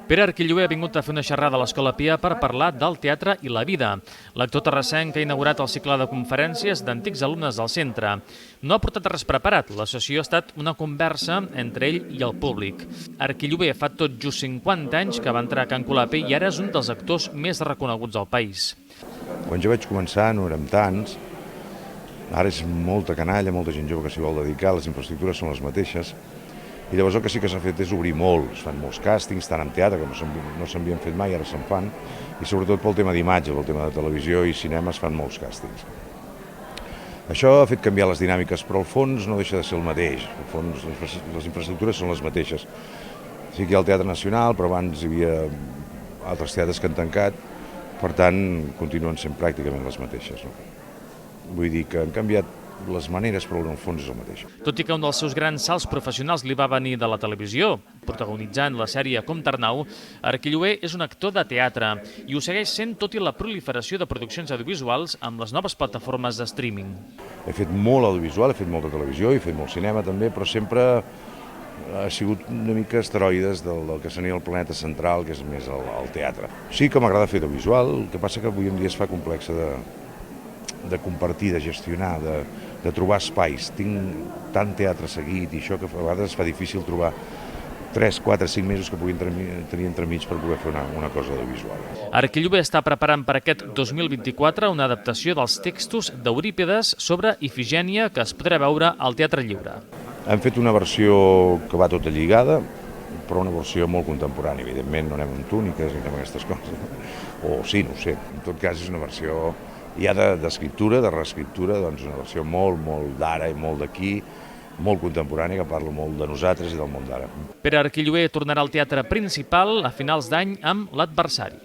Pere Arquilloé ha vingut a fer una xerrada a l'Escola Pia per parlar del teatre i la vida. L'actor terrassenc ha inaugurat el cicle de conferències d'antics alumnes del centre. No ha portat res preparat, la sessió ha estat una conversa entre ell i el públic. Arquilloé fa tot just 50 anys que va entrar a Can Colapé i ara és un dels actors més reconeguts del país. Quan jo vaig començar no érem tants, ara és molta canalla, molta gent jove que s'hi vol dedicar, les infraestructures són les mateixes, i llavors el que sí que s'ha fet és obrir molt, es fan molts càstings, tant en teatre, que no s'havien fet mai, ara se'n fan, i sobretot pel tema d'imatge, pel tema de televisió i cinema es fan molts càstings. Això ha fet canviar les dinàmiques, però al fons no deixa de ser el mateix, al fons les infraestructures són les mateixes. Sí que hi ha el Teatre Nacional, però abans hi havia altres teatres que han tancat, per tant continuen sent pràcticament les mateixes. Vull dir que han canviat les maneres, però en el fons és el mateix. Tot i que un dels seus grans salts professionals li va venir de la televisió, protagonitzant la sèrie Comte Arnau, Arquilloé és un actor de teatre i ho segueix sent tot i la proliferació de produccions audiovisuals amb les noves plataformes de streaming. He fet molt audiovisual, he fet molta televisió, he fet molt cinema també, però sempre ha sigut una mica esteroides del que seria el planeta central, que és més el teatre. Sí que m'agrada fer audiovisual, el que passa que avui en dia es fa complex de compartir, de gestionar, de trobar espais. Tinc tant teatre seguit i això que a vegades es fa difícil trobar 3, 4, 5 mesos que puguin tenir entremig per poder fer una cosa audiovisual. Arquilloé està preparant per aquest 2024 una adaptació dels textos d'Eurípides sobre Ifigènia que es podrà veure al Teatre Lliure. Hem fet una versió que va tota lligada, però una versió molt contemporània. Evidentment no anem amb túniques ni amb aquestes coses. O sí, no ho sé. En tot cas és una versió ja d'escriptura, de reescriptura, doncs una versió molt d'ara i molt d'aquí, molt contemporània, que parla molt de nosaltres i del món d'ara. Pere Arquilloé tornarà al teatre principal a finals d'any amb L'adversari.